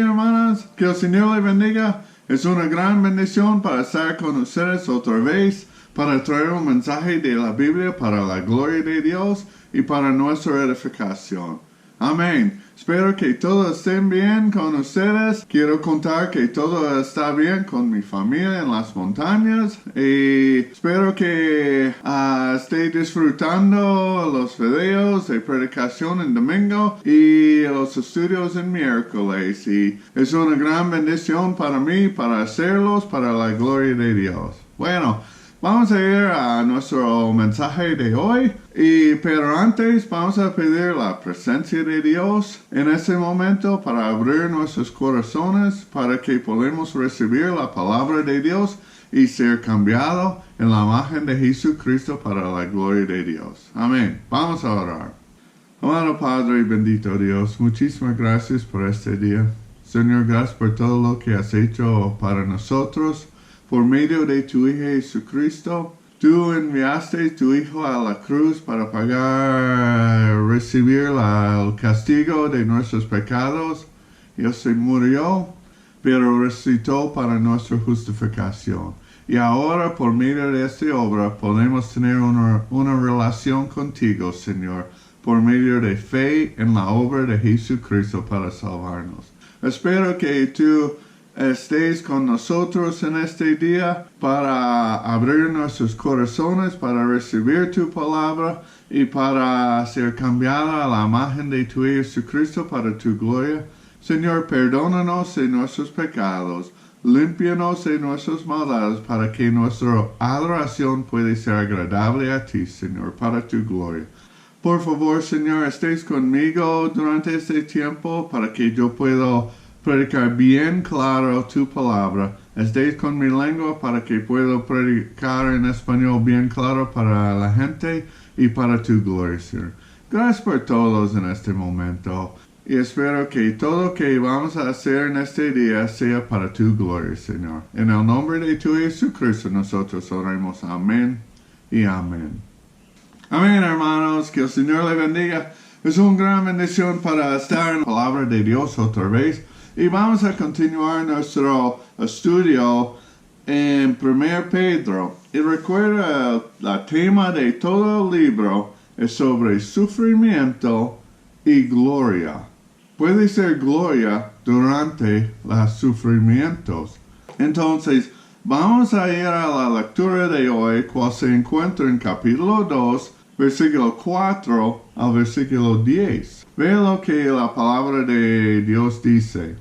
hermanas, que el Señor le bendiga. Es una gran bendición para estar con ustedes otra vez, para traer un mensaje de la Biblia para la gloria de Dios y para nuestra edificación. Amén. Espero que todos estén bien con ustedes. Quiero contar que todo está bien con mi familia en las montañas. Y espero que esté disfrutando los videos de predicación en domingo y los estudios en miércoles. Y es una gran bendición para mí, para hacerlos, para la gloria de Dios. Bueno, vamos a ir a nuestro mensaje de hoy, pero antes vamos a pedir la presencia de Dios en este momento para abrir nuestros corazones para que podamos recibir la palabra de Dios y ser cambiado en la imagen de Jesucristo para la gloria de Dios. Amén. Vamos a orar. Amado Padre, bendito Dios, muchísimas gracias por este día. Señor, gracias por todo lo que has hecho para nosotros. Por medio de tu Hijo Jesucristo, tú enviaste tu Hijo a la cruz para recibir el castigo de nuestros pecados. Él se murió, pero resucitó para nuestra justificación. Y ahora, por medio de esta obra, podemos tener una relación contigo, Señor, por medio de fe en la obra de Jesucristo para salvarnos. Espero que tú estés con nosotros en este día para abrir nuestros corazones, para recibir tu palabra y para ser cambiada a la imagen de tu Hijo Jesucristo para tu gloria. Señor, perdónanos de nuestros pecados, límpianos de nuestras maldades para que nuestra adoración pueda ser agradable a ti, Señor, para tu gloria. Por favor, Señor, estés conmigo durante este tiempo para que yo pueda predicar bien claro tu palabra. Estés con mi lengua para que pueda predicar en español bien claro para la gente y para tu gloria, Señor. Gracias por todos en este momento. Y espero que todo lo que vamos a hacer en este día sea para tu gloria, Señor. En el nombre de tu Jesucristo nosotros oramos. Amén y amén. Amén, hermanos. Que el Señor le bendiga. Es una gran bendición para estar en la palabra de Dios otra vez. Y vamos a continuar nuestro estudio en 1 Pedro. Y recuerda, el tema de todo el libro es sobre sufrimiento y gloria. Puede ser gloria durante los sufrimientos. Entonces, vamos a ir a la lectura de hoy, cual se encuentra en capítulo 2, versículo 4 al versículo 10. Ve lo que la palabra de Dios dice.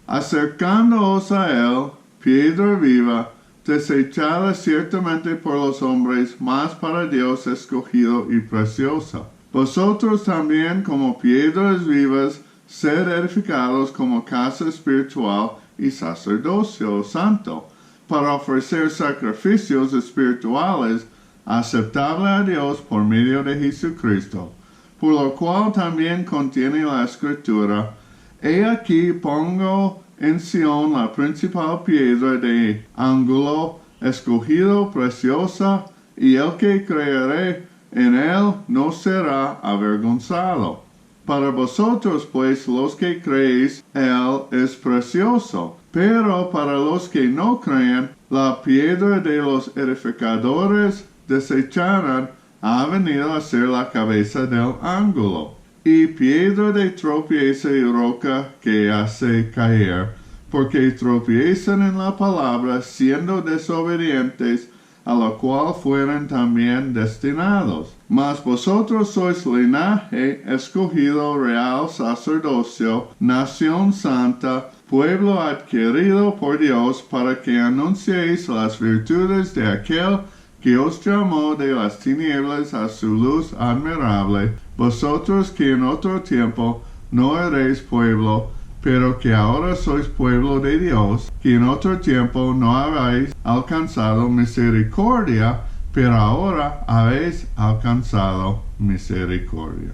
Acercándoos a él, piedra viva, desechada ciertamente por los hombres, mas para Dios escogido y preciosa. Vosotros también, como piedras vivas, sed edificados como casa espiritual y sacerdocio santo, para ofrecer sacrificios espirituales aceptables a Dios por medio de Jesucristo, por lo cual también contiene la Escritura: He aquí pongo en Sión la principal piedra de ángulo, escogido, preciosa, y el que creeré en él no será avergonzado. Para vosotros, pues, los que creéis, él es precioso. Pero para los que no creen, la piedra de los edificadores desechada ha venido a ser la cabeza del ángulo, y piedra de tropiezo y roca que hace caer, porque tropiezan en la palabra, siendo desobedientes, a la cual fueron también destinados. Mas vosotros sois linaje escogido, real sacerdocio, nación santa, pueblo adquirido por Dios, para que anunciéis las virtudes de aquel que os llamó de las tinieblas a su luz admirable, vosotros que en otro tiempo no erais pueblo, pero que ahora sois pueblo de Dios, que en otro tiempo no habéis alcanzado misericordia, pero ahora habéis alcanzado misericordia.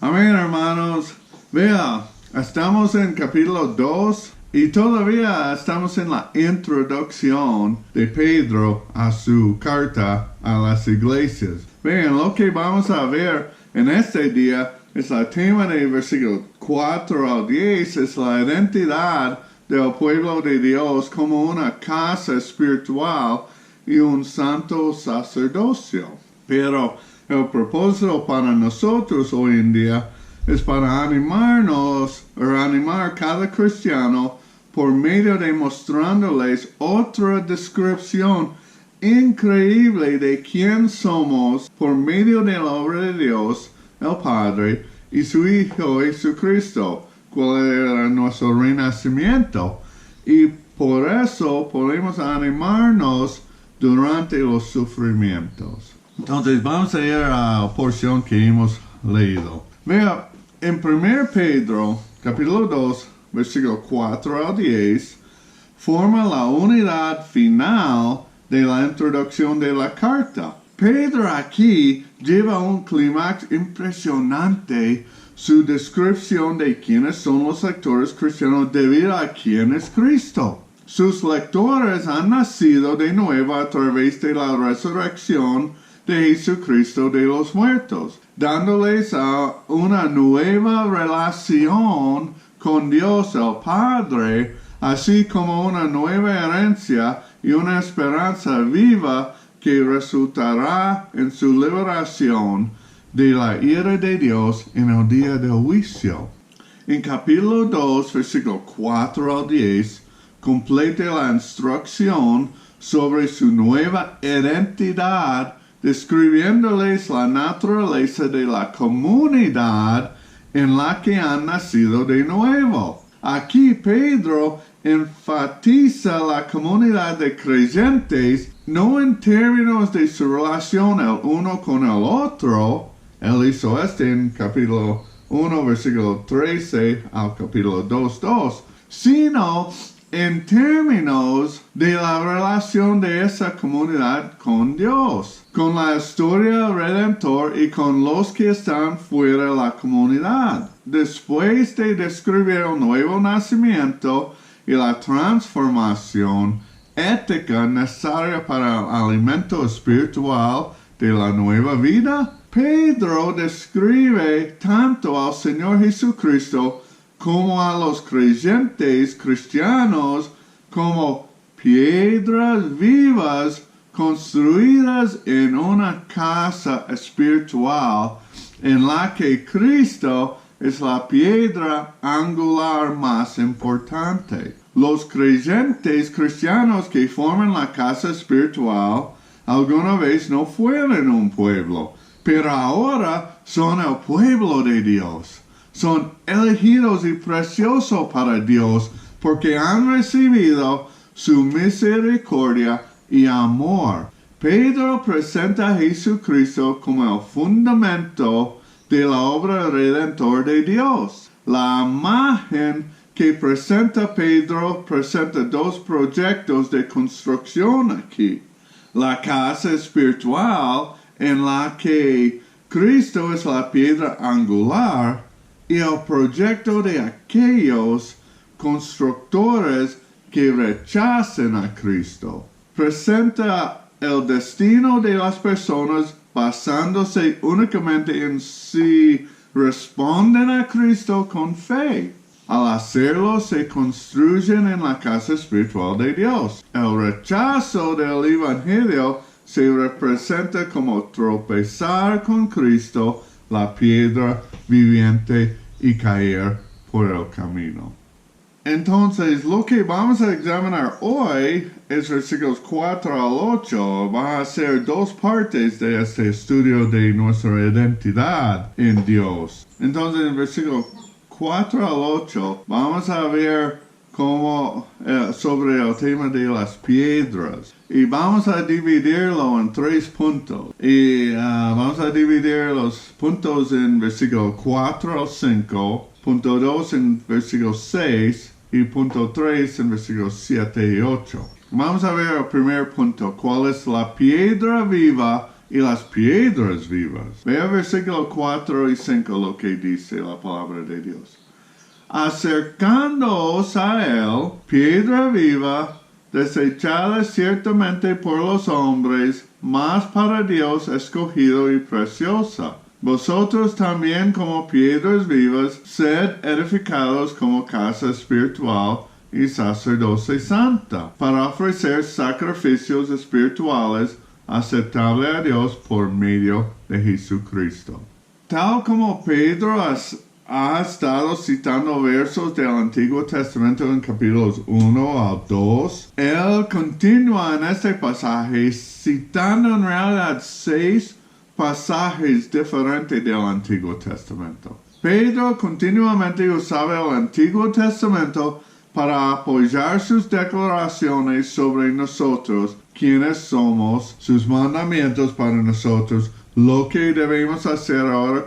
Amén, hermanos. Vea, estamos en capítulo 2 y todavía estamos en la introducción de Pedro a su carta a las iglesias. Vean, lo que vamos a ver en este día es el tema del versículo 4 al 10, es la identidad del pueblo de Dios como una casa espiritual y un santo sacerdocio. Pero el propósito para nosotros hoy en día es para animarnos o animar cada cristiano por medio de mostrándoles otra descripción increíble de quién somos por medio de la obra de Dios, el Padre, y su Hijo Jesucristo, cuál era nuestro renacimiento. Y por eso podemos animarnos durante los sufrimientos. Entonces vamos a ir a la porción que hemos leído. Vea, en 1 Pedro, capítulo 2, versículo 4 al 10, forma la unidad final de la introducción de la carta. Pedro aquí lleva un clímax impresionante su descripción de quiénes son los lectores cristianos debido a quién es Cristo. Sus lectores han nacido de nuevo a través de la resurrección de Jesucristo de los muertos, dándoles una nueva relación con Dios el Padre, así como una nueva herencia y una esperanza viva que resultará en su liberación de la ira de Dios en el día del juicio. En capítulo 2, versículo 4 al 10, completa la instrucción sobre su nueva identidad, describiéndoles la naturaleza de la comunidad en la que han nacido de nuevo. Aquí Pedro enfatiza la comunidad de creyentes no en términos de su relación el uno con el otro. Él hizo en capítulo 1, versículo 13 al capítulo 2, sino en términos de la relación de esa comunidad con Dios, con la historia del Redentor y con los que están fuera de la comunidad. Después de describir el nuevo nacimiento y la transformación ética necesaria para el alimento espiritual de la nueva vida, Pedro describe tanto al Señor Jesucristo como a los creyentes cristianos como piedras vivas construidas en una casa espiritual en la que Cristo es la piedra angular más importante. Los creyentes cristianos que forman la casa espiritual alguna vez no fueron un pueblo, pero ahora son el pueblo de Dios. Son elegidos y preciosos para Dios porque han recibido su misericordia y amor. Pedro presenta a Jesucristo como el fundamento de la obra redentor de Dios. La imagen que presenta Pedro presenta dos proyectos de construcción aquí. La casa espiritual en la que Cristo es la piedra angular y el proyecto de aquellos constructores que rechazan a Cristo. Presenta el destino de las personas basándose únicamente en si responden a Cristo con fe. Al hacerlo, se construyen en la casa espiritual de Dios. El rechazo del Evangelio se representa como tropezar con Cristo, la piedra viviente, y caer por el camino. Entonces, lo que vamos a examinar hoy es versículos 4 al 8. Va a ser dos partes de este estudio de nuestra identidad en Dios. Entonces, en versículos 4 al 8, vamos a ver sobre el tema de las piedras. Y vamos a dividirlo en 3 puntos. Y vamos a dividir los puntos en versículo 4 al 5, punto 2 en versículo 6, y punto 3 en versículos 7 y 8. Vamos a ver el primer punto, cuál es la piedra viva y las piedras vivas. Vea versículo 4 y 5 lo que dice la palabra de Dios. Acercándoos a él, piedra viva, desechada ciertamente por los hombres, mas para Dios escogido y preciosa. Vosotros también como piedras vivas, sed edificados como casa espiritual y sacerdocio santa, para ofrecer sacrificios espirituales aceptables a Dios por medio de Jesucristo. Tal como Pedro ha estado citando versos del Antiguo Testamento en capítulos 1 al 2, él continúa en este pasaje citando en realidad 6 pasajes diferentes del Antiguo Testamento. Pedro continuamente usaba el Antiguo Testamento para apoyar sus declaraciones sobre nosotros, quienes somos, sus mandamientos para nosotros, lo que debemos hacer ahora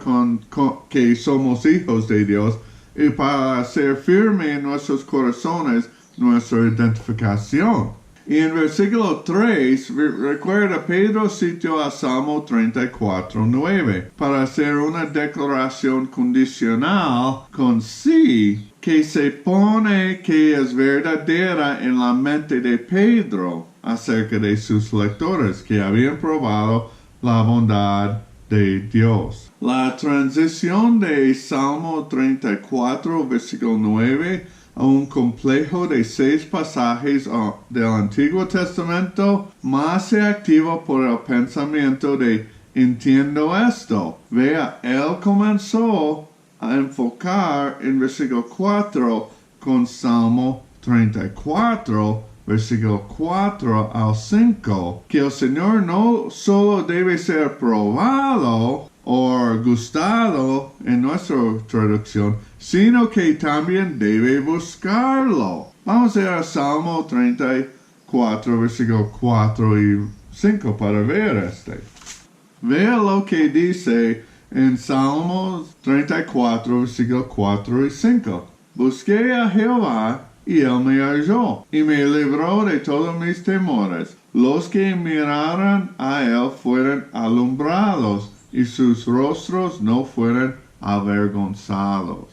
que somos hijos de Dios, y para hacer firme en nuestros corazones nuestra identificación. Y en versículo 3, recuerda, Pedro citó a Salmo 34:9 para hacer una declaración condicional con sí, que se pone que es verdadera en la mente de Pedro acerca de sus lectores que habían probado la bondad de Dios. La transición de Salmo 34, versículo 9, a un complejo de 6 pasajes del Antiguo Testamento, más se activa por el pensamiento de entiendo esto. Vea, él comenzó a enfocar en versículo 4 con Salmo 34, versículo 4 al 5, que el Señor no solo debe ser probado o gustado en nuestra traducción, sino que también debe buscarlo. Vamos a ir a Salmo 34, versículo 4 y 5 para ver este. Vea lo que dice en Salmo 34, versículo 4 y 5. Busqué a Jehová y él me halló, y me libró de todos mis temores. Los que miraran a él fueron alumbrados, y sus rostros no fueron avergonzados.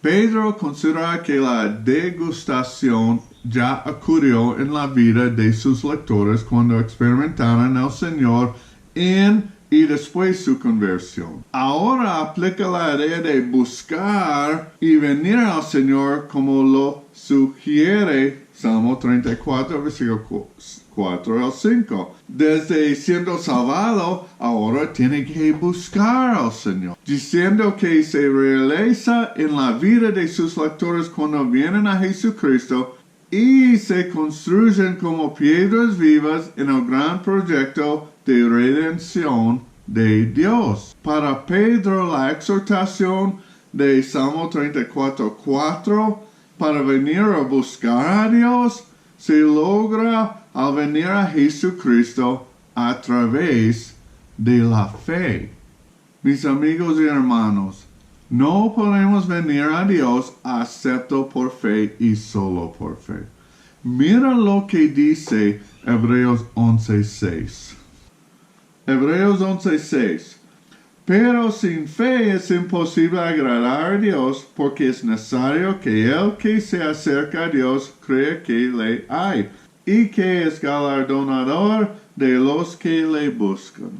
Pedro considera que la degustación ya ocurrió en la vida de sus lectores cuando experimentaron al Señor y después su conversión. Ahora aplica la idea de buscar y venir al Señor como lo sugiere Salmo 34, versículo 4 al 5. Desde siendo salvado, ahora tiene que buscar al Señor, diciendo que se realiza en la vida de sus lectores cuando vienen a Jesucristo y se construyen como piedras vivas en el gran proyecto de redención de Dios. Para Pedro, la exhortación de Salmo 34:4 para venir a buscar a Dios se logra al venir a Jesucristo a través de la fe. Mis amigos y hermanos, no podemos venir a Dios excepto por fe y solo por fe. Mira lo que dice Hebreos 11:6. Hebreos 11:6. Pero sin fe es imposible agradar a Dios, porque es necesario que el que se acerca a Dios crea que le hay, y que es galardonador de los que le buscan.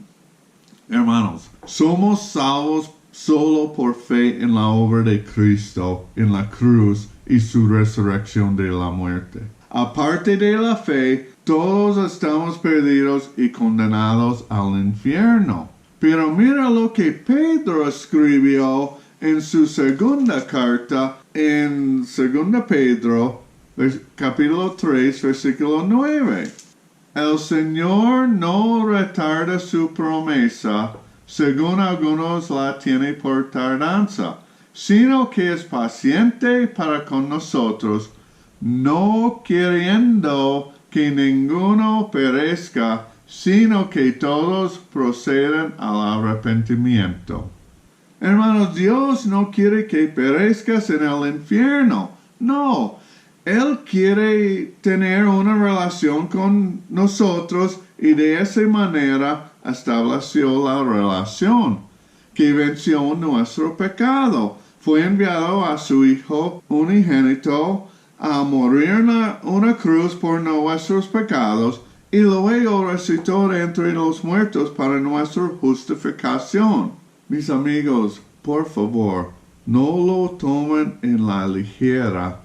Hermanos, somos salvos solo por fe en la obra de Cristo en la cruz y su resurrección de la muerte. Aparte de la fe, todos estamos perdidos y condenados al infierno. Pero mira lo que Pedro escribió en su segunda carta, en 2 Pedro, capítulo 3, versículo 9. El Señor no retarda su promesa, según algunos la tienen por tardanza, sino que es paciente para con nosotros, no queriendo que ninguno perezca, sino que todos procedan al arrepentimiento. Hermanos, Dios no quiere que perezcas en el infierno. No, Él quiere tener una relación con nosotros y de esa manera estableció la relación que venció nuestro pecado. Fue enviado a su Hijo unigénito a morir en una cruz por nuestros pecados y luego resucitó de entre los muertos para nuestra justificación. Mis amigos, por favor, no lo tomen en la ligera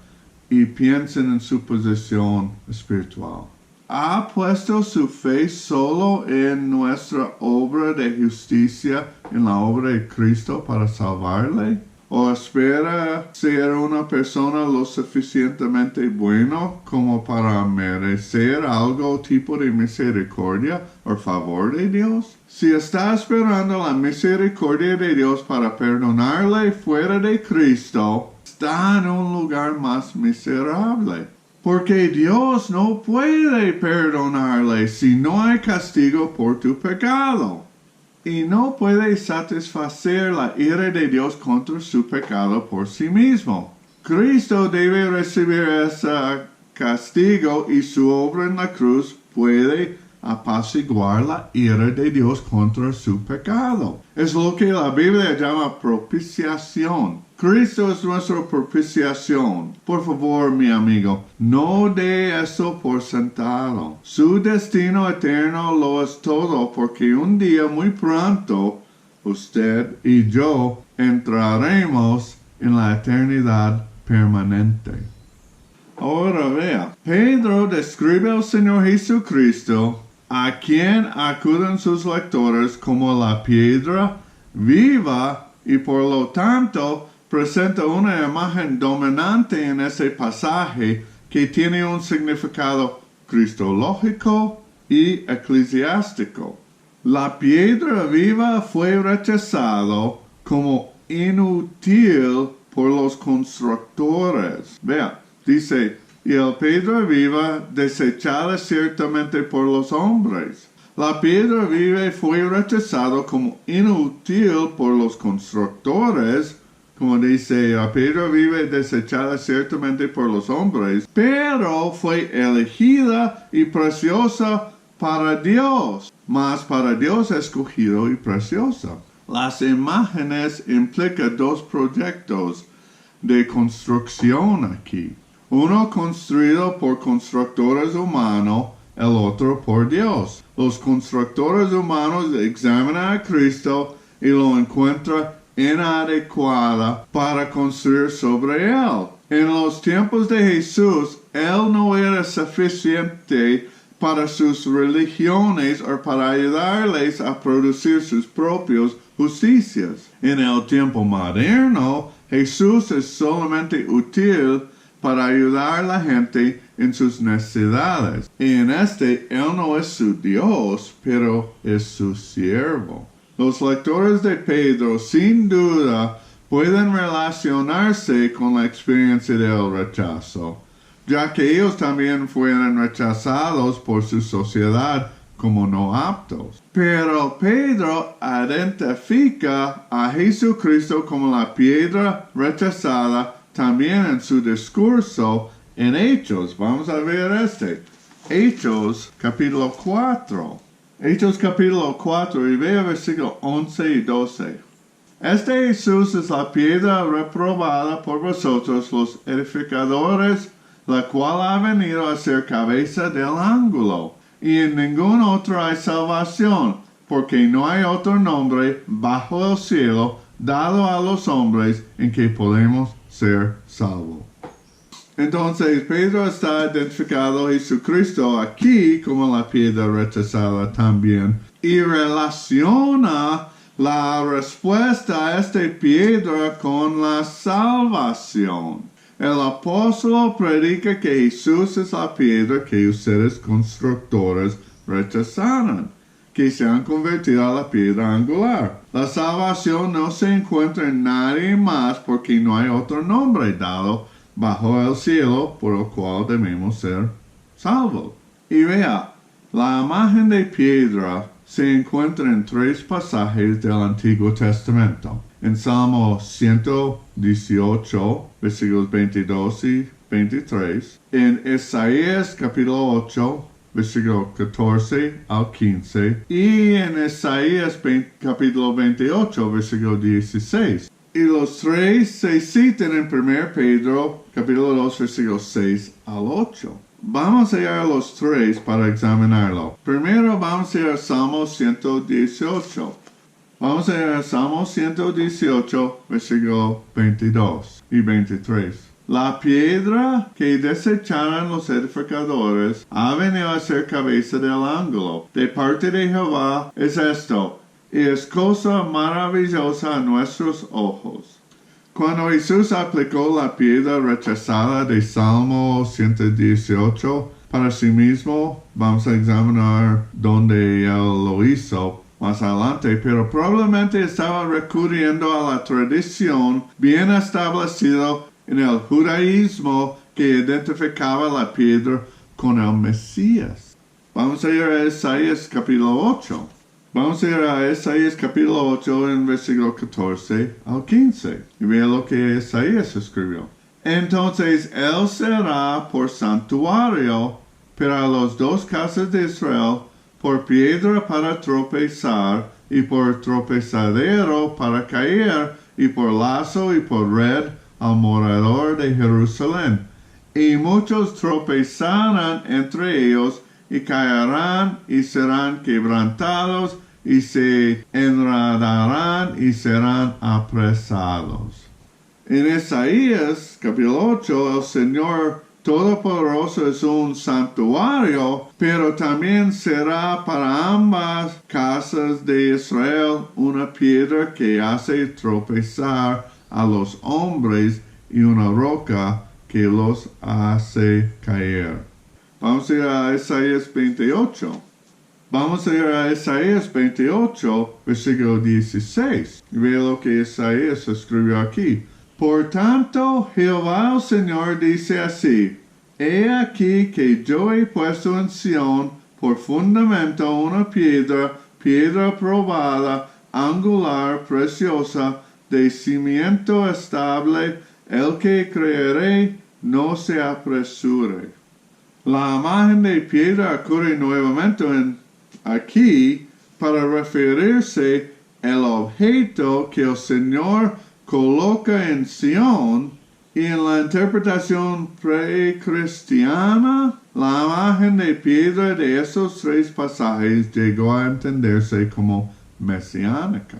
y piensen en su posición espiritual. ¿Ha puesto su fe solo en nuestra obra de justicia, en la obra de Cristo para salvarle? ¿O espera ser una persona lo suficientemente bueno como para merecer algo tipo de misericordia o favor de Dios? Si está esperando la misericordia de Dios para perdonarle fuera de Cristo, está en un lugar más miserable. Porque Dios no puede perdonarle si no hay castigo por tu pecado. Y no puede satisfacer la ira de Dios contra su pecado por sí mismo. Cristo debe recibir ese castigo y su obra en la cruz puede apaciguar la ira de Dios contra su pecado. Es lo que la Biblia llama propiciación. Cristo es nuestra propiciación. Por favor, mi amigo, no dé eso por sentado. Su destino eterno lo es todo, porque un día muy pronto, usted y yo entraremos en la eternidad permanente. Ahora vea, Pedro describe al Señor Jesucristo, a quien acuden sus lectores como la piedra viva, y por lo tanto presenta una imagen dominante en ese pasaje que tiene un significado cristológico y eclesiástico. La piedra viva fue rechazado como inútil por los constructores. Vea, dice, y el piedra viva desechada ciertamente por los hombres. La piedra viva fue rechazado como inútil por los constructores, como dice, la piedra viva desechada ciertamente por los hombres, pero fue elegida y preciosa para Dios, mas para Dios escogido y preciosa. Las imágenes implican dos proyectos de construcción aquí. Uno construido por constructores humanos, el otro por Dios. Los constructores humanos examinan a Cristo y lo encuentran inadecuada para construir sobre él. En los tiempos de Jesús, él no era suficiente para sus religiones o para ayudarles a producir sus propias justicias. En el tiempo moderno, Jesús es solamente útil para ayudar a la gente en sus necesidades. Y en él no es su Dios, pero es su siervo. Los lectores de Pedro, sin duda, pueden relacionarse con la experiencia del rechazo, ya que ellos también fueron rechazados por su sociedad como no aptos. Pero Pedro identifica a Jesucristo como la piedra rechazada también en su discurso en Hechos. Vamos a ver Hechos capítulo 4. Hechos capítulo 4 y vea versículos 11 y 12. Este Jesús es la piedra reprobada por vosotros los edificadores, la cual ha venido a ser cabeza del ángulo. Y en ningún otro hay salvación, porque no hay otro nombre bajo el cielo dado a los hombres en que podemos ser salvos. Entonces Pedro está identificado a Jesucristo aquí como la piedra rechazada también y relaciona la respuesta a esta piedra con la salvación. El apóstol predica que Jesús es la piedra que ustedes constructores rechazaron, que se han convertido a la piedra angular. La salvación no se encuentra en nadie más porque no hay otro nombre dado bajo el cielo por el cual debemos ser salvos. Y vea, la imagen de piedra se encuentra en 3 pasajes del Antiguo Testamento. En Salmo 118, versículos 22 y 23. En Isaías capítulo 8, versículo 14 al 15. Y en Isaías capítulo 28, versículo 16. Y los 3 se citan en 1 Pedro capítulo 2, versículos 6 al 8. Vamos a ir a los 3 para examinarlo. Primero vamos a ir a Salmo 118. Vamos a ir a Salmo 118, versículo 22 y 23. La piedra que desecharon los edificadores ha venido a ser cabeza del ángulo. De parte de Jehová es esto, y es cosa maravillosa a nuestros ojos. Cuando Jesús aplicó la piedra rechazada de Salmo 118 para sí mismo, vamos a examinar dónde él lo hizo más adelante, pero probablemente estaba recurriendo a la tradición bien establecida en el judaísmo que identificaba la piedra con el Mesías. Vamos a ir a Isaías capítulo 8. Vamos a ir a Isaías capítulo 8 en versículo 14 al 15. Y vea lo que Isaías escribió. Entonces él será por santuario para las dos casas de Israel, por piedra para tropezar, y por tropezadero para caer, y por lazo y por red al morador de Jerusalén. Y muchos tropezarán entre ellos, y caerán y serán quebrantados, y se enredarán y serán apresados. En Isaías capítulo 8, el Señor Todopoderoso es un santuario, pero también será para ambas casas de Israel una piedra que hace tropezar a los hombres y una roca que los hace caer. Vamos a ir a Isaías 28. Vamos a ir a Isaías 28, versículo 16. Y ve lo que Isaías escribió aquí. Por tanto, Jehová el Señor dice así, he aquí que yo he puesto en Sión por fundamento una piedra, piedra probada, angular, preciosa, de cimiento estable, el que creeré no se apresure. La imagen de piedra ocurre nuevamente aquí para referirse al objeto que el Señor coloca en Sión, y en la interpretación precristiana, la imagen de piedra de esos tres pasajes llegó a entenderse como mesiánica.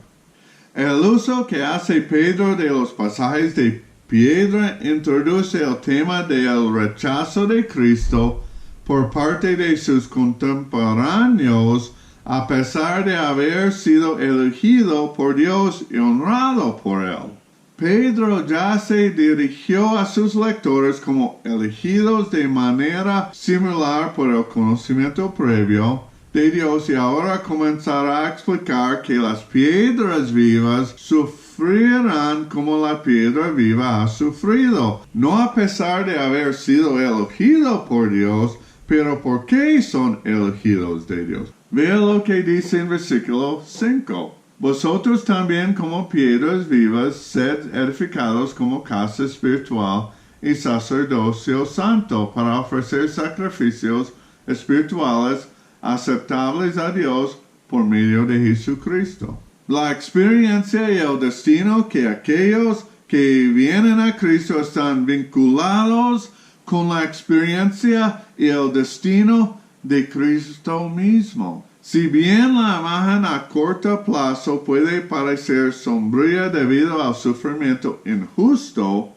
El uso que hace Pedro de los pasajes de piedra introduce el tema del rechazo de Cristo por parte de sus contemporáneos, a pesar de haber sido elegido por Dios y honrado por él. Pedro ya se dirigió a sus lectores como elegidos de manera similar por el conocimiento previo de Dios, y ahora comenzará a explicar que las piedras vivas sufrirán como la piedra viva ha sufrido, no a pesar de haber sido elegido por Dios, pero porque son elegidos de Dios. Vea lo que dice en versículo 5. Vosotros también como piedras vivas sed edificados como casa espiritual y sacerdocio santo para ofrecer sacrificios espirituales aceptables a Dios por medio de Jesucristo. La experiencia y el destino que aquellos que vienen a Cristo están vinculados con la experiencia y el destino de Cristo mismo. Si bien la imagen a corto plazo puede parecer sombría debido al sufrimiento injusto,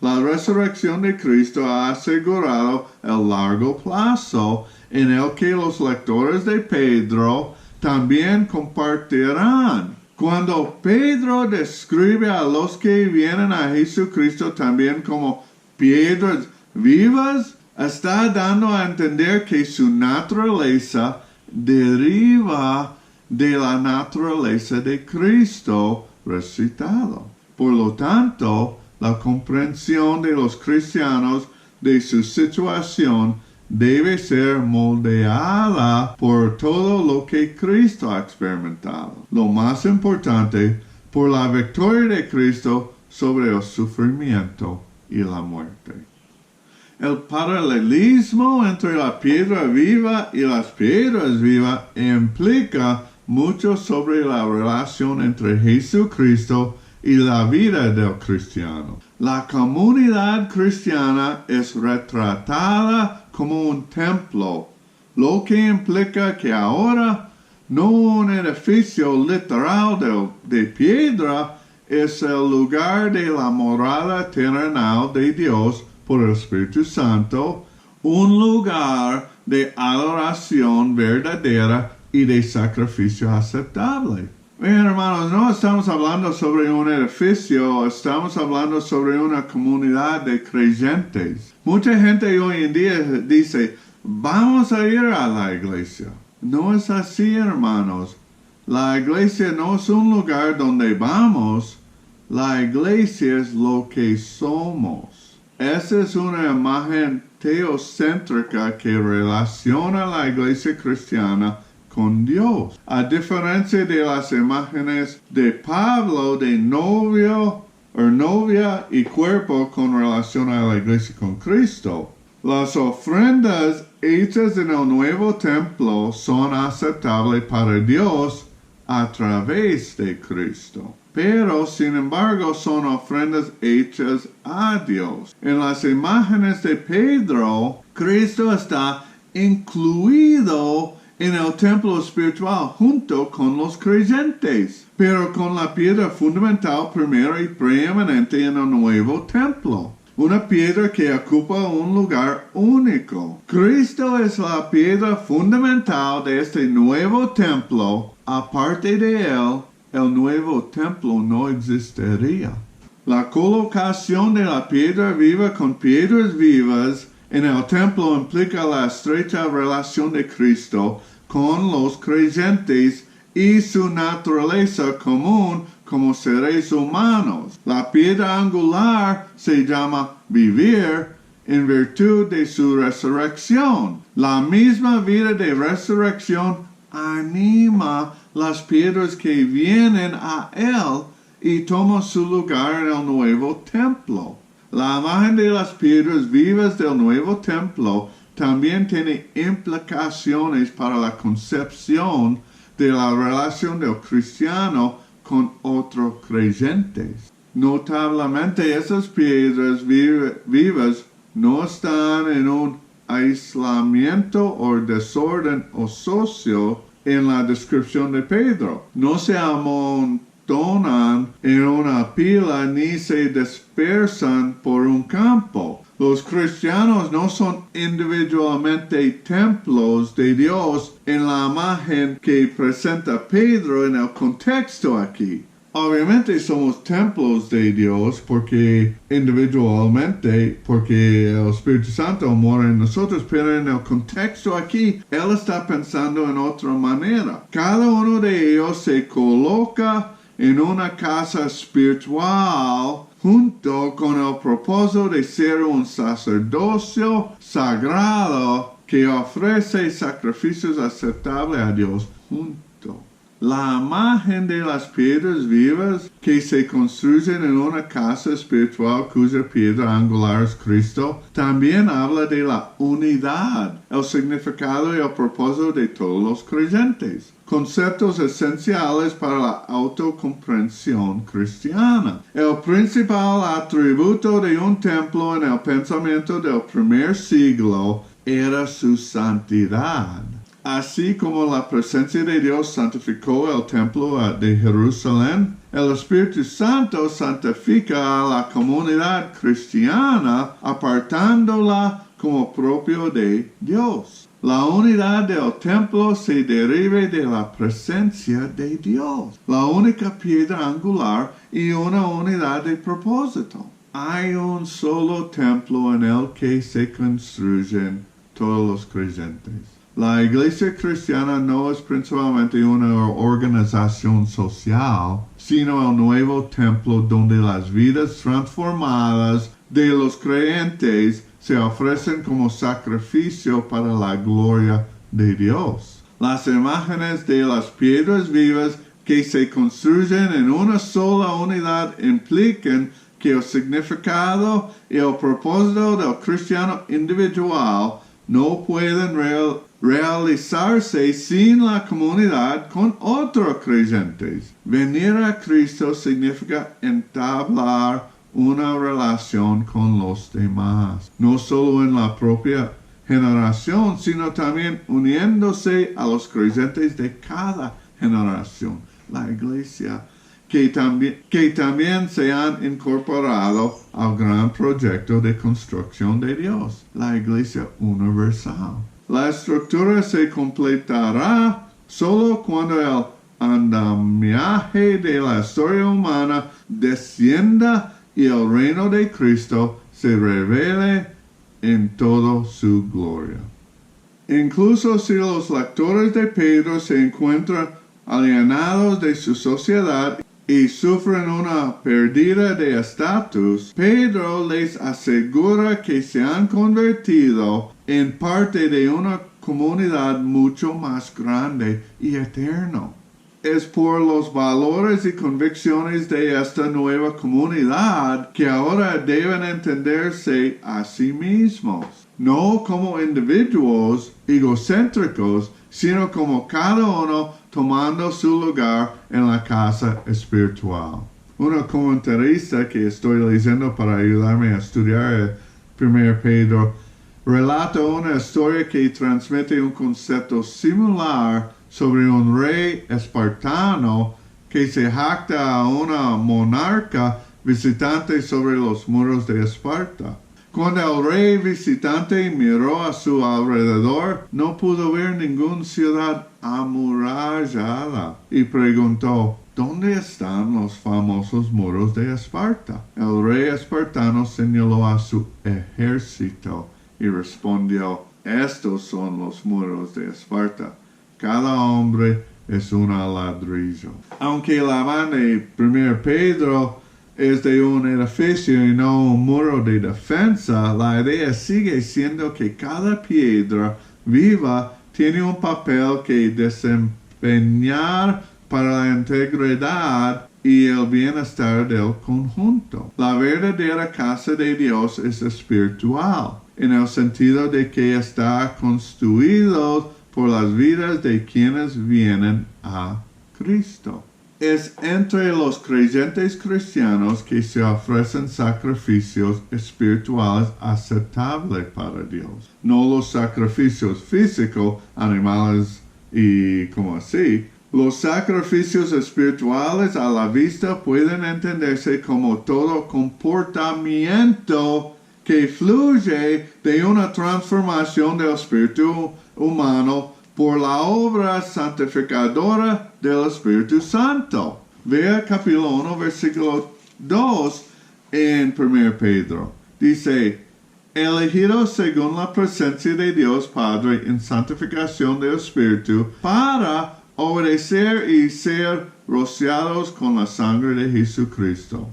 la resurrección de Cristo ha asegurado el largo plazo en el que los lectores de Pedro también compartirán. Cuando Pedro describe a los que vienen a Jesucristo también como piedras vivas, está dando a entender que su naturaleza deriva de la naturaleza de Cristo resucitado. Por lo tanto, la comprensión de los cristianos de su situación debe ser moldeada por todo lo que Cristo ha experimentado. Lo más importante, por la victoria de Cristo sobre el sufrimiento y la muerte. El paralelismo entre la piedra viva y las piedras vivas implica mucho sobre la relación entre Jesucristo y la vida del cristiano. La comunidad cristiana es retratada como un templo, lo que implica que ahora no un edificio literal de piedra, es el lugar de la morada terrenal de Dios por el Espíritu Santo, un lugar de adoración verdadera y de sacrificio aceptable. Bien, hermanos, no estamos hablando sobre un edificio, estamos hablando sobre una comunidad de creyentes. Mucha gente hoy en día dice, vamos a ir a la iglesia. No es así, hermanos. La iglesia no es un lugar donde vamos, la iglesia es lo que somos. Esa es una imagen teocéntrica que relaciona la iglesia cristiana con Dios. A diferencia de las imágenes de Pablo de novio o novia y cuerpo con relación a la iglesia con Cristo. Las ofrendas hechas en el nuevo templo son aceptables para Dios a través de Cristo. Pero, sin embargo, son ofrendas hechas a Dios. En las imágenes de Pedro, Cristo está incluido en el templo espiritual junto con los creyentes, pero con la piedra fundamental primera y preeminente en el nuevo templo. Una piedra que ocupa un lugar único. Cristo es la piedra fundamental de este nuevo templo. Aparte de él, el nuevo templo no existiría. La colocación de la piedra viva con piedras vivas en el templo implica la estrecha relación de Cristo con los creyentes y su naturaleza común como seres humanos. La piedra angular se llama vivir en virtud de su resurrección. La misma vida de resurrección anima las piedras que vienen a él y toman su lugar en el nuevo templo. La imagen de las piedras vivas del nuevo templo también tiene implicaciones para la concepción de la relación del cristiano con otros creyentes. Notablemente, esas piedras vivas no están en un aislamiento o desorden ocioso en la descripción de Pedro. No se amontonan en una pila ni se dispersan por un campo. Los cristianos no son individualmente templos de Dios en la imagen que presenta Pedro en el contexto aquí. Obviamente somos templos de Dios individualmente, porque el Espíritu Santo mora en nosotros, pero en el contexto aquí, Él está pensando en otra manera. Cada uno de ellos se coloca en una casa espiritual junto con el propósito de ser un sacerdocio sagrado que ofrece sacrificios aceptables a Dios junto. La imagen de las piedras vivas que se construyen en una casa espiritual cuya piedra angular es Cristo también habla de la unidad, el significado y el propósito de todos los creyentes. Conceptos esenciales para la autocomprensión cristiana. El principal atributo de un templo en el pensamiento del primer siglo era su santidad. Así como la presencia de Dios santificó el templo de Jerusalén, el Espíritu Santo santifica a la comunidad cristiana apartándola como propio de Dios. La unidad del templo se deriva de la presencia de Dios, la única piedra angular y una unidad de propósito. Hay un solo templo en el que se construyen todos los creyentes. La iglesia cristiana no es principalmente una organización social, sino el nuevo templo donde las vidas transformadas de los creyentes se ofrecen como sacrificio para la gloria de Dios. Las imágenes de las piedras vivas que se construyen en una sola unidad implican que el significado y el propósito del cristiano individual no pueden realizarse sin la comunidad con otros creyentes. Venir a Cristo significa entablar una relación con los demás, no solo en la propia generación, sino también uniéndose a los creyentes de cada generación, la iglesia, que también se han incorporado al gran proyecto de construcción de Dios, la iglesia universal. La estructura se completará solo cuando el andamiaje de la historia humana descienda y el reino de Cristo se revele en toda su gloria. Incluso si los lectores de Pedro se encuentran alienados de su sociedad y sufren una pérdida de estatus, Pedro les asegura que se han convertido en parte de una comunidad mucho más grande y eterna. Es por los valores y convicciones de esta nueva comunidad que ahora deben entenderse a sí mismos, no como individuos egocéntricos, sino como cada uno tomando su lugar en la casa espiritual. Una comentarista que estoy leyendo para ayudarme a estudiar el 1 Pedro relata una historia que transmite un concepto similar sobre un rey espartano que se jacta a una monarca visitante sobre los muros de Esparta. Cuando el rey visitante miró a su alrededor, no pudo ver ninguna ciudad amurallada y preguntó, ¿dónde están los famosos muros de Esparta? El rey espartano señaló a su ejército y respondió, estos son los muros de Esparta. Cada hombre es un ladrillo. Aunque la banda de 1 Pedro es de un edificio y no un muro de defensa, la idea sigue siendo que cada piedra viva tiene un papel que desempeñar para la integridad y el bienestar del conjunto. La verdadera casa de Dios es espiritual, en el sentido de que está construido por las vidas de quienes vienen a Cristo. Es entre los creyentes cristianos que se ofrecen sacrificios espirituales aceptables para Dios, no los sacrificios físicos, animales y como así. Los sacrificios espirituales a la vista pueden entenderse como todo comportamiento que fluye de una transformación del espíritu humano por la obra santificadora del Espíritu Santo. Vea capítulo 1, versículo 2 en 1 Pedro. Dice, elegidos según la presencia de Dios Padre en santificación del Espíritu, para obedecer y ser rociados con la sangre de Jesucristo.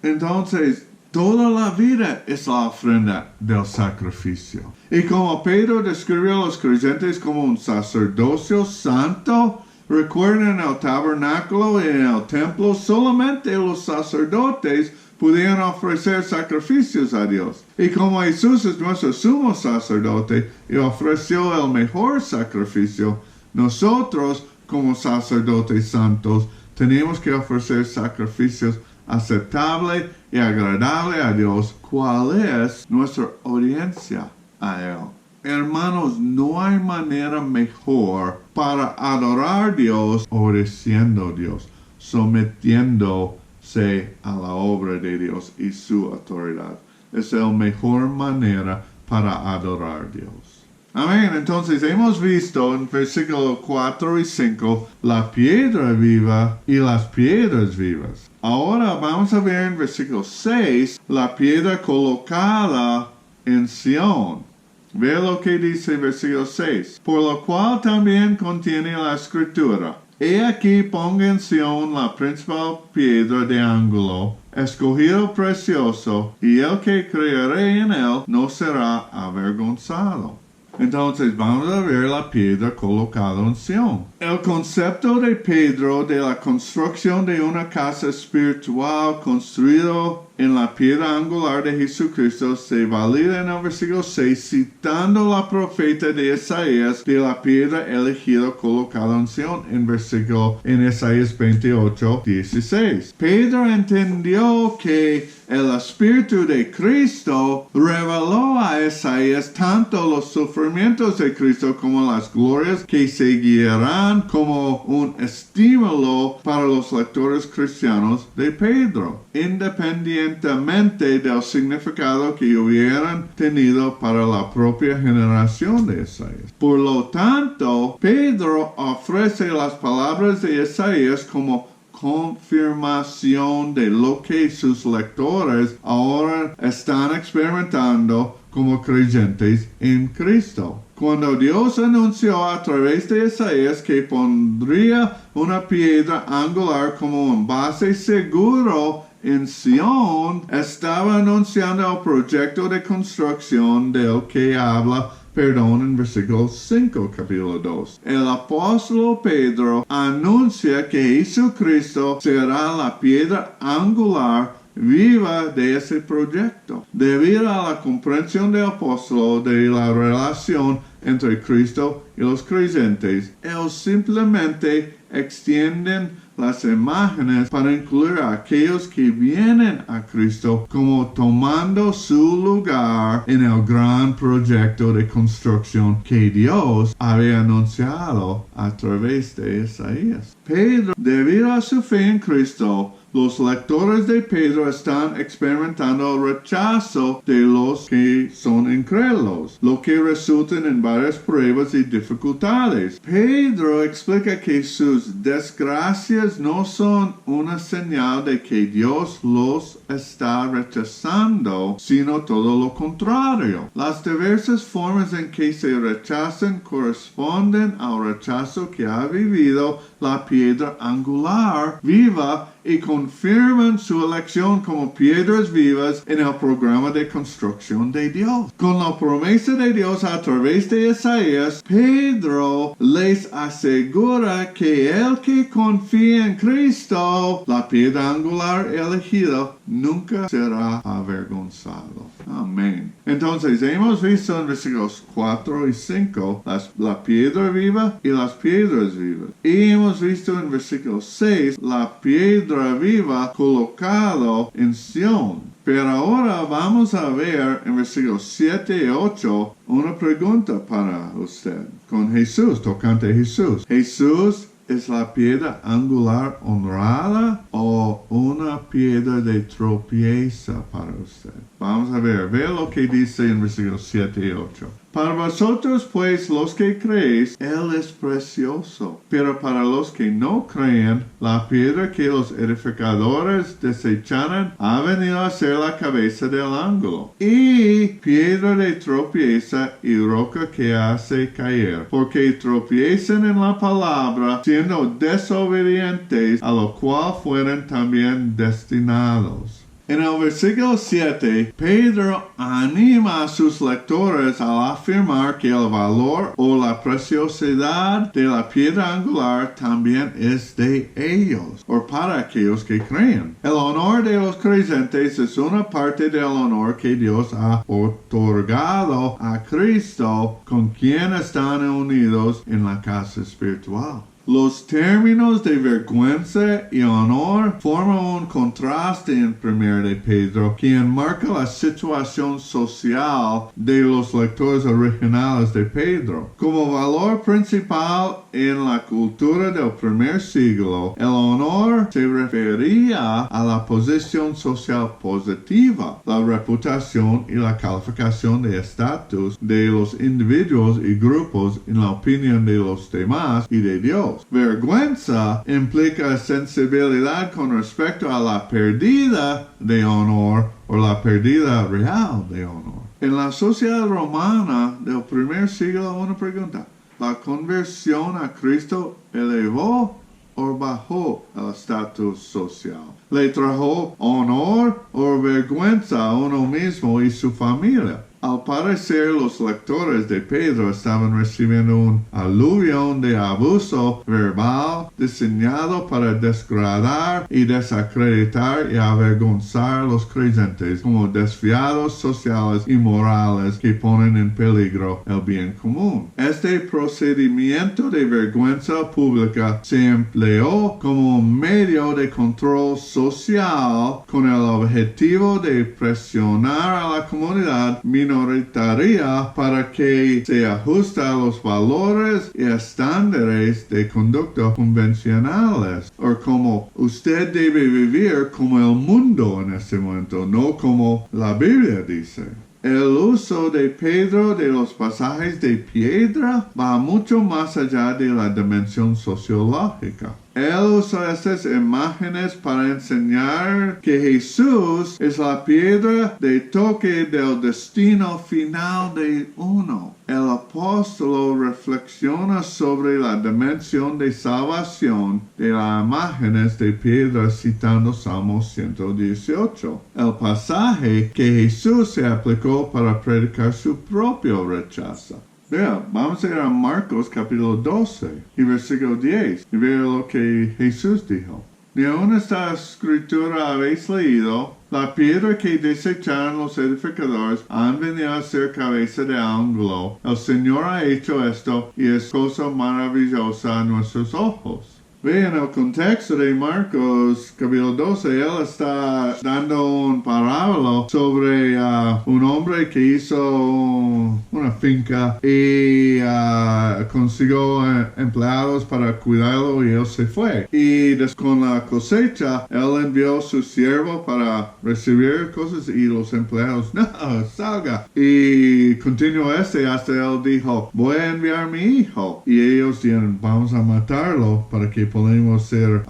Entonces, toda la vida es la ofrenda del sacrificio. Y como Pedro describe a los creyentes como un sacerdocio santo, recuerden el tabernáculo y en el templo solamente los sacerdotes podían ofrecer sacrificios a Dios. Y como Jesús es nuestro sumo sacerdote y ofreció el mejor sacrificio, nosotros como sacerdotes santos tenemos que ofrecer sacrificios aceptable y agradable a Dios, ¿cuál es nuestra audiencia a Él? Hermanos, no hay manera mejor para adorar a Dios obedeciendo a Dios, sometiéndose a la obra de Dios y su autoridad. Es la mejor manera para adorar a Dios. Amén. Entonces hemos visto en versículos 4 y 5 la piedra viva y las piedras vivas. Ahora vamos a ver en versículo 6 la piedra colocada en Sión. Ve lo que dice el versículo 6. Por lo cual también contiene la escritura. He aquí pongo en Sión la principal piedra de ángulo, escogido precioso, y el que creeré en él no será avergonzado. Entonces vamos a ver la piedra colocada en Sión. El concepto de Pedro de la construcción de una casa espiritual construido en la piedra angular de Jesucristo se valida en el versículo 6, citando la profeta de Isaías de la piedra elegida colocada en Sion en Isaías 28, 16. Pedro entendió que el Espíritu de Cristo reveló a Isaías tanto los sufrimientos de Cristo como las glorias que seguirán como un estímulo para los lectores cristianos de Pedro, independientemente del significado que hubieran tenido para la propia generación de Isaías. Por lo tanto, Pedro ofrece las palabras de Isaías como confirmación de lo que sus lectores ahora están experimentando como creyentes en Cristo. Cuando Dios anunció a través de Isaías que pondría una piedra angular como un base seguro en Sion, estaba anunciando el proyecto de construcción del que habla en versículo 5, capítulo 2. El apóstol Pedro anuncia que Jesucristo será la piedra angular viva de ese proyecto. Debido a la comprensión del apóstol de la relación entre Cristo y los creyentes, ellos simplemente extienden las imágenes para incluir a aquellos que vienen a Cristo como tomando su lugar en el gran proyecto de construcción que Dios había anunciado a través de Isaías. Pedro, debido a su fe en Cristo, los lectores de Pedro están experimentando el rechazo de los que son incrédulos, lo que resulta en varias pruebas y dificultades. Pedro explica que sus desgracias no son una señal de que Dios los está rechazando, sino todo lo contrario. Las diversas formas en que se rechazan corresponden al rechazo que ha vivido la piedra angular viva y confirman su elección como piedras vivas en el programa de construcción de Dios. Con la promesa de Dios a través de Isaías, Pedro les asegura que el que confía en Cristo, la piedra angular elegida, nunca será avergonzado. Amén. Entonces, hemos visto en versículos 4 y 5 la piedra viva y las piedras vivas. Y hemos visto en versículo 6 la piedra viva colocado en Sion. Pero ahora vamos a ver en versículos 7 y 8 una pregunta para usted. Con Jesús, tocante a Jesús. ¿Jesús es la piedra angular honrada o una piedra de tropiezo para usted? Vamos a ver, vea lo que dice en versículos 7 y 8. Para vosotros, pues, los que creéis, Él es precioso. Pero para los que no creen, la piedra que los edificadores desecharon ha venido a ser la cabeza del ángulo, y piedra de tropiezo y roca que hace caer. Porque tropiezan en la palabra, siendo desobedientes, a lo cual fueron también destinados. En el versículo 7, Pedro anima a sus lectores al afirmar que el valor o la preciosidad de la piedra angular también es de ellos, o para aquellos que creen. El honor de los creyentes es una parte del honor que Dios ha otorgado a Cristo, con quien están unidos en la casa espiritual. Los términos de vergüenza y honor forman un contraste en 1 de Pedro que enmarca la situación social de los lectores originales de Pedro. Como valor principal en la cultura del primer siglo, el honor se refería a la posición social positiva, la reputación y la calificación de estatus de los individuos y grupos en la opinión de los demás y de Dios. Vergüenza implica sensibilidad con respecto a la pérdida de honor o la pérdida real de honor. En la sociedad romana del primer siglo, una pregunta: ¿la conversión a Cristo elevó o bajó el estatus social? ¿Le trajo honor o vergüenza a uno mismo y su familia? Al parecer, los lectores de Pedro estaban recibiendo un aluvión de abuso verbal diseñado para desagradar y desacreditar y avergonzar a los creyentes como desviados sociales y morales que ponen en peligro el bien común. Este procedimiento de vergüenza pública se empleó como un medio de control social con el objetivo de presionar a la comunidad minoritaria para que se ajuste a los valores y estándares de conducta convencionales, o como usted debe vivir como el mundo en este momento, no como la Biblia dice. El uso de Pedro de los pasajes de piedra va mucho más allá de la dimensión sociológica. Él usa estas imágenes para enseñar que Jesús es la piedra de toque del destino final de uno. El apóstol reflexiona sobre la dimensión de salvación de las imágenes de piedra citando Salmo 118, el pasaje que Jesús se aplicó para predicar su propio rechazo. Vea, vamos a ir a Marcos capítulo 12 y versículo 10 y ver lo que Jesús dijo. Ni aun esta escritura habéis leído, la piedra que desecharon los edificadores han venido a ser cabeza de ángulo. El Señor ha hecho esto y es cosa maravillosa a nuestros ojos. Ve, en el contexto de Marcos capítulo 12, él está dando un parábola sobre un hombre que hizo una finca y consiguió empleados para cuidarlo y él se fue. Y con la cosecha, él envió a su siervo para recibir cosas y los empleados, no, salga. Y continuó hasta él dijo, voy a enviar a mi hijo. Y ellos dijeron, vamos a matarlo para que podemos ser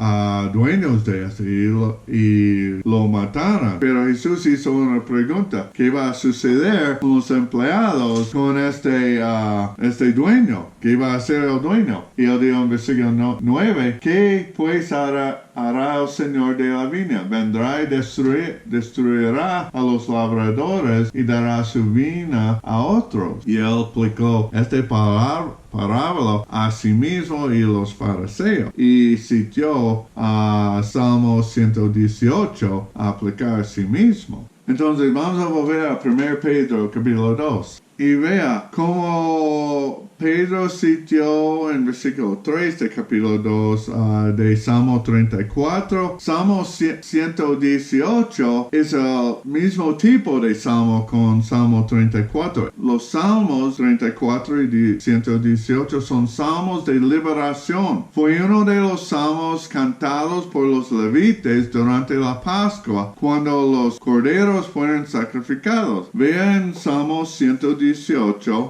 dueños de esto y lo mataron. Pero Jesús hizo una pregunta. ¿Qué va a suceder con los empleados con este dueño? ¿Qué va a hacer el dueño? Y él dijo en versículo 9, ¿qué pues hará el Señor de la viña? Vendrá y destruirá a los labradores y dará su viña a otros. Y él aplicó esta parábola a sí mismo y los fariseos. Y citó a Salmo 118 a aplicar a sí mismo. Entonces vamos a volver a 1 Pedro capítulo 2. Y vea cómo Pedro citó en versículo 3 de capítulo 2 de Salmo 34. Salmo 118 es el mismo tipo de salmo con Salmo 34. Los Salmos 34 y 118 son salmos de liberación. Fue uno de los salmos cantados por los levitas durante la Pascua, cuando los corderos fueron sacrificados. Vea en Salmo 118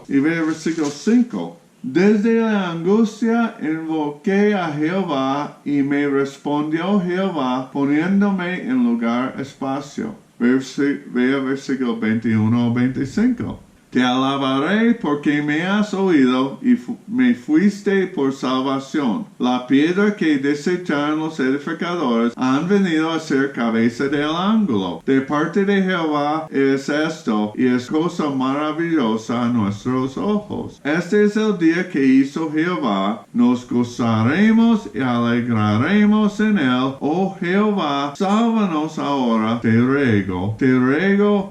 y ve el versículo 5. Desde la angustia invoqué a Jehová y me respondió Jehová poniéndome en lugar espacio. Vea versículo 21 o 25. Te alabaré porque me has oído y me fuiste por salvación. La piedra que desecharon los edificadores han venido a ser cabeza del ángulo. De parte de Jehová es esto y es cosa maravillosa a nuestros ojos. Este es el día que hizo Jehová. Nos gozaremos y alegraremos en él. Oh Jehová, sálvanos ahora, te ruego,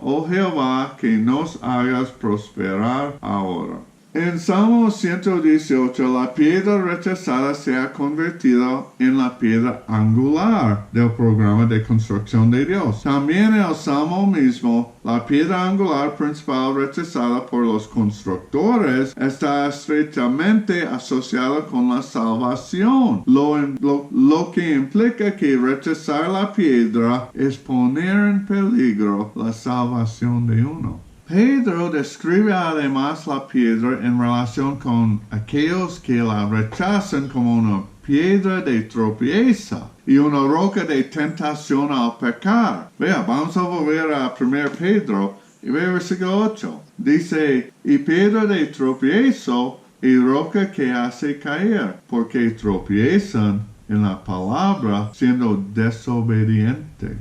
oh Jehová, que nos hagas prosperar ahora. En Salmo 118, la piedra rechazada se ha convertido en la piedra angular del programa de construcción de Dios. También en el Salmo mismo, la piedra angular principal rechazada por los constructores está estrechamente asociada con la salvación, lo que implica que rechazar la piedra es poner en peligro la salvación de uno. Pedro describe además la piedra en relación con aquellos que la rechazan como una piedra de tropiezo y una roca de tentación al pecar. Vea, vamos a volver a 1 Pedro y ve el versículo 8. Dice, y piedra de tropiezo y roca que hace caer, porque tropiezan en la palabra siendo desobedientes.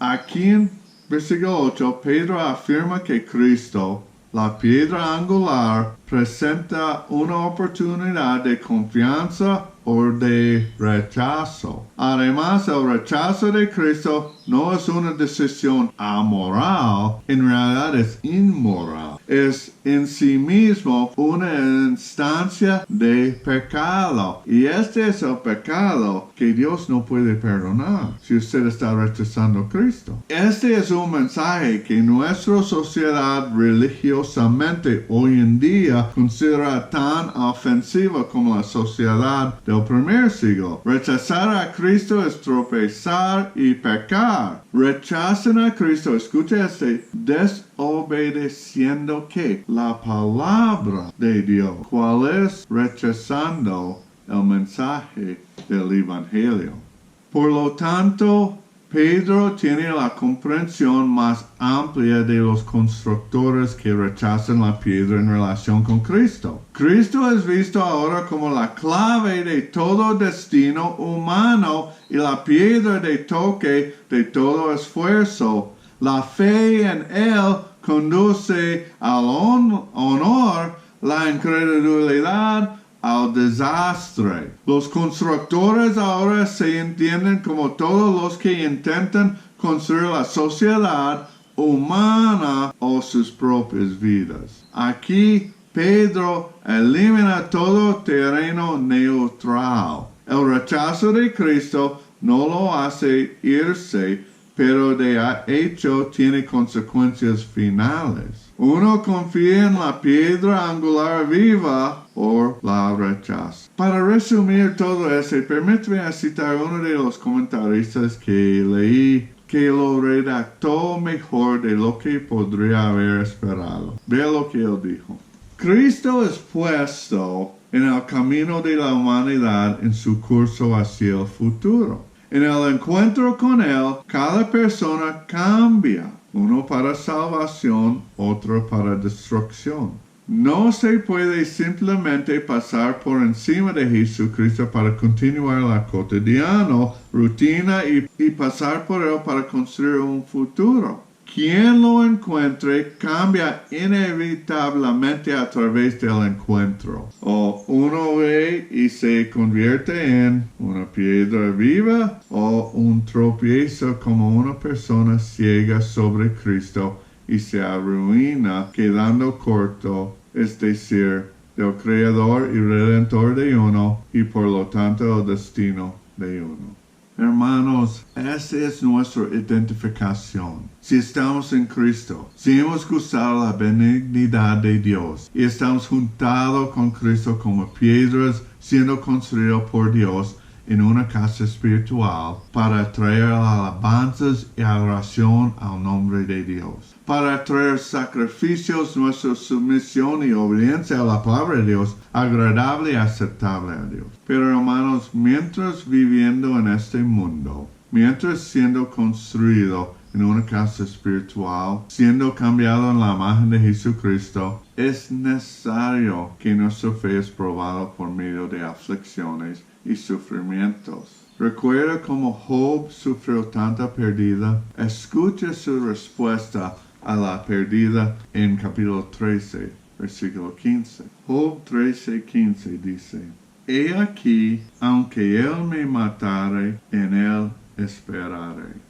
Aquí en versículo 8, Pedro afirma que Cristo, la piedra angular presenta una oportunidad de confianza o de rechazo. Además, el rechazo de Cristo no es una decisión amoral, en realidad es inmoral. Es en sí mismo una instancia de pecado. Y este es el pecado que Dios no puede perdonar si usted está rechazando a Cristo. Este es un mensaje que nuestra sociedad religiosamente hoy en día considera tan ofensiva como la sociedad del primer siglo. Rechazar a Cristo es tropezar y pecar. Rechazan a Cristo, escucha este, desobedeciendo ¿qué? La palabra de Dios. ¿Cuál es? Rechazando el mensaje del Evangelio. Por lo tanto, Pedro tiene la comprensión más amplia de los constructores que rechazan la piedra en relación con Cristo. Cristo es visto ahora como la clave de todo destino humano y la piedra de toque de todo esfuerzo. La fe en Él conduce al honor, la incredulidad al desastre. Los constructores ahora se entienden como todos los que intentan construir la sociedad humana o sus propias vidas. Aquí Pedro elimina todo terreno neutral. El rechazo de Cristo no lo hace irse, pero de hecho tiene consecuencias finales. Uno confía en la piedra angular viva o la rechaza. Para resumir todo eso, permíteme citar uno de los comentaristas que leí que lo redactó mejor de lo que podría haber esperado. Vea lo que él dijo. Cristo es puesto en el camino de la humanidad en su curso hacia el futuro. En el encuentro con Él, cada persona cambia. Uno para salvación, otro para destrucción. No se puede simplemente pasar por encima de Jesucristo para continuar la cotidiana rutina y pasar por Él para construir un futuro. Quien lo encuentre cambia inevitablemente a través del encuentro. O uno ve y se convierte en una piedra viva o un tropiezo como una persona ciega sobre Cristo y se arruina quedando corto, es decir, del Creador y Redentor de uno y por lo tanto el destino de uno. Hermanos, esa es nuestra identificación. Si estamos en Cristo, si hemos gustado la benignidad de Dios y estamos juntados con Cristo como piedras siendo construidos por Dios en una casa espiritual para traer alabanzas y adoración al nombre de Dios, para traer sacrificios, nuestra sumisión y obediencia a la palabra de Dios, agradable y aceptable a Dios. Pero hermanos, mientras viviendo en este mundo, mientras siendo construido en una casa espiritual, siendo cambiado en la imagen de Jesucristo, es necesario que nuestra fe es probada por medio de aflicciones y sufrimientos. ¿Recuerda cómo Job sufrió tanta pérdida? Escucha su respuesta a la pérdida en capítulo 13, versículo 15. Job 13:15 dice: He aquí, aunque él me matare, en él esperaré.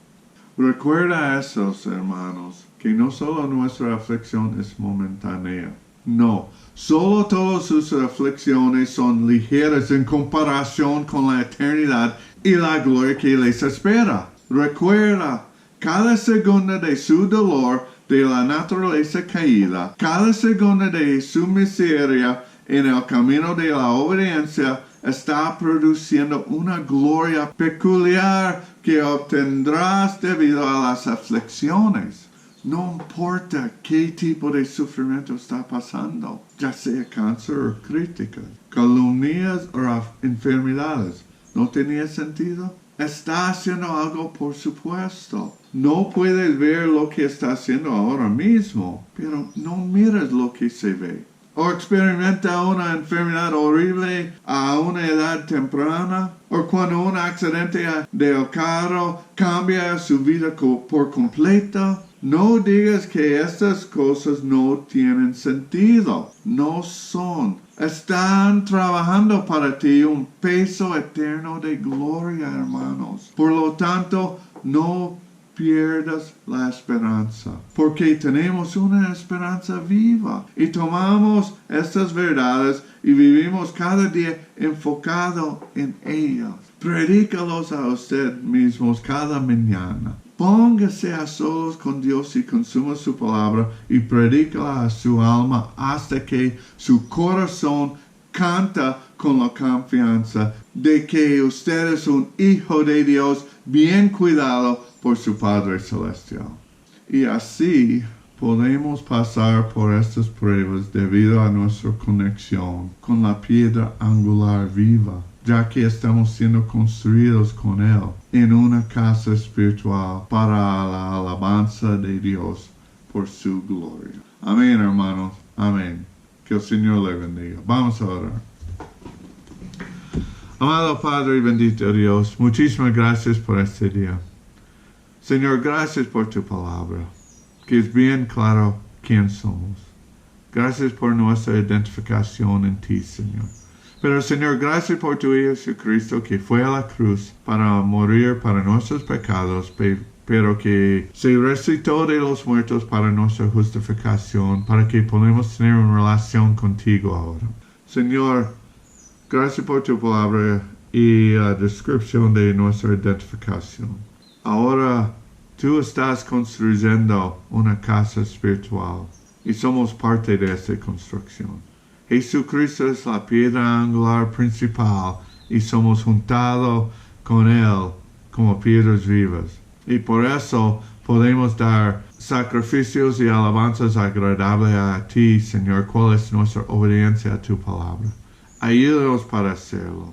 Recuerda esos, hermanos, que no solo nuestra aflicción es momentánea. No, solo todas sus aflicciones son ligeras en comparación con la eternidad y la gloria que les espera. Recuerda, cada segunda de su dolor de la naturaleza caída, cada segunda de su miseria en el camino de la obediencia, está produciendo una gloria peculiar que obtendrás debido a las aflicciones. No importa qué tipo de sufrimiento está pasando, ya sea cáncer o críticas, calumnias o enfermedades. ¿No tenía sentido? Está haciendo algo, por supuesto. No puedes ver lo que está haciendo ahora mismo, pero no mires lo que se ve. O experimenta una enfermedad horrible a una edad temprana, o cuando un accidente del carro cambia su vida por completo. No digas que estas cosas no tienen sentido. No son. Están trabajando para ti un peso eterno de gloria, hermanos. Por lo tanto, no pierdas la esperanza, porque tenemos una esperanza viva y tomamos estas verdades y vivimos cada día enfocado en ellas. Predícalos a usted mismos cada mañana. Póngase a solos con Dios y consuma su palabra y predícala a su alma hasta que su corazón canta con la confianza de que usted es un hijo de Dios bien cuidado por su Padre Celestial. Y así podemos pasar por estas pruebas debido a nuestra conexión con la piedra angular viva, ya que estamos siendo construidos con Él en una casa espiritual para la alabanza de Dios por su gloria. Amén, hermanos. Amén. Que el Señor le bendiga. Vamos a orar. Amado Padre y bendito Dios, muchísimas gracias por este día. Señor, gracias por tu palabra, que es bien claro quién somos. Gracias por nuestra identificación en ti, Señor. Pero, Señor, gracias por tu Hijo Jesucristo, que fue a la cruz para morir para nuestros pecados, pero que se resucitó de los muertos para nuestra justificación, para que podamos tener una relación contigo ahora. Señor, gracias por tu palabra y la descripción de nuestra identificación. Ahora tú estás construyendo una casa espiritual y somos parte de esta construcción. Jesucristo es la piedra angular principal y somos juntados con Él como piedras vivas. Y por eso podemos dar sacrificios y alabanzas agradables a ti, Señor, cuál es nuestra obediencia a tu palabra. Ayúdanos para hacerlo.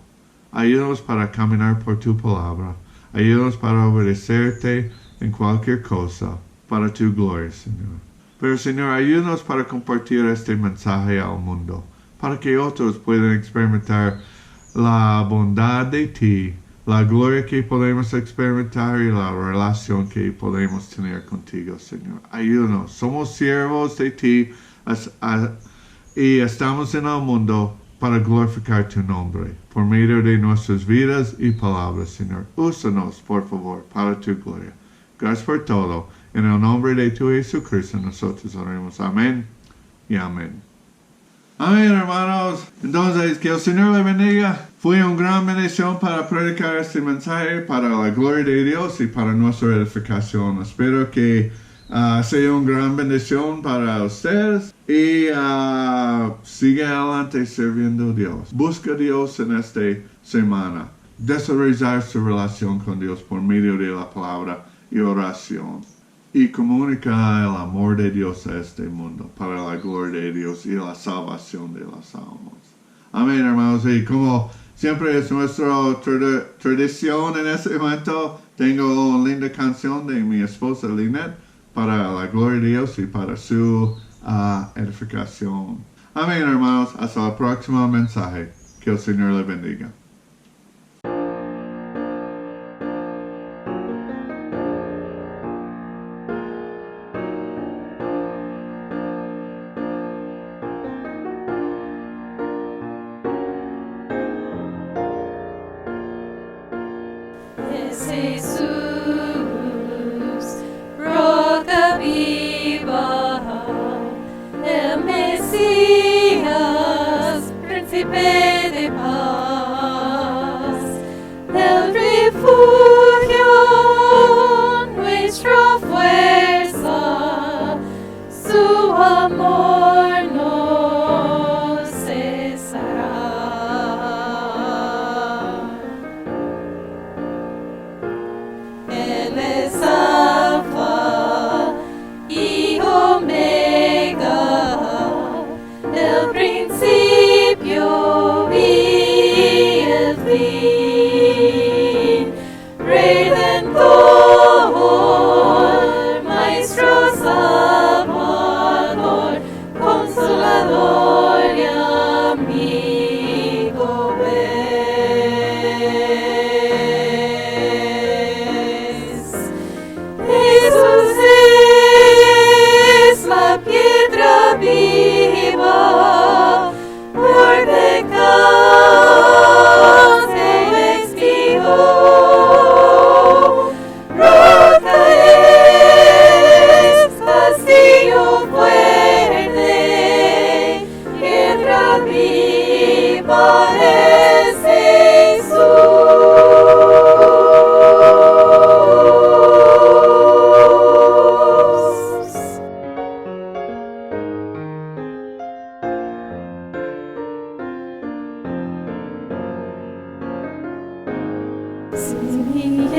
Ayúdanos para caminar por tu palabra. Ayúdanos para obedecerte en cualquier cosa, para tu gloria, Señor. Pero, Señor, ayúdanos para compartir este mensaje al mundo, para que otros puedan experimentar la bondad de ti, la gloria que podemos experimentar y la relación que podemos tener contigo, Señor. Ayúdanos. Somos siervos de ti y estamos en el mundo para glorificar tu nombre, por medio de nuestras vidas y palabras, Señor. Úsanos, por favor, para tu gloria. Gracias por todo. En el nombre de tu Jesucristo nosotros oramos. Amén y amén. Amén, hermanos. Entonces, que el Señor le bendiga. Fue una gran bendición para predicar este mensaje para la gloria de Dios y para nuestra edificación. Espero que sea una gran bendición para ustedes y sigue adelante sirviendo a Dios. Busca a Dios en esta semana. Desarrollar su relación con Dios por medio de la palabra y oración. Y comunica el amor de Dios a este mundo para la gloria de Dios y la salvación de las almas. Amén, hermanos. Y como siempre es nuestra tradición en este momento, tengo una linda canción de mi esposa Lynette para la gloria de Dios y para su edificación. Amén, hermanos. Hasta el próximo mensaje. Que el Señor le bendiga. Jesús, roca viva, el Mesías, príncipe de paz, el refugio, nuestra fuerza, su amor no cesará. Él es Alfa y Omega, el principio y parece Jesús. Si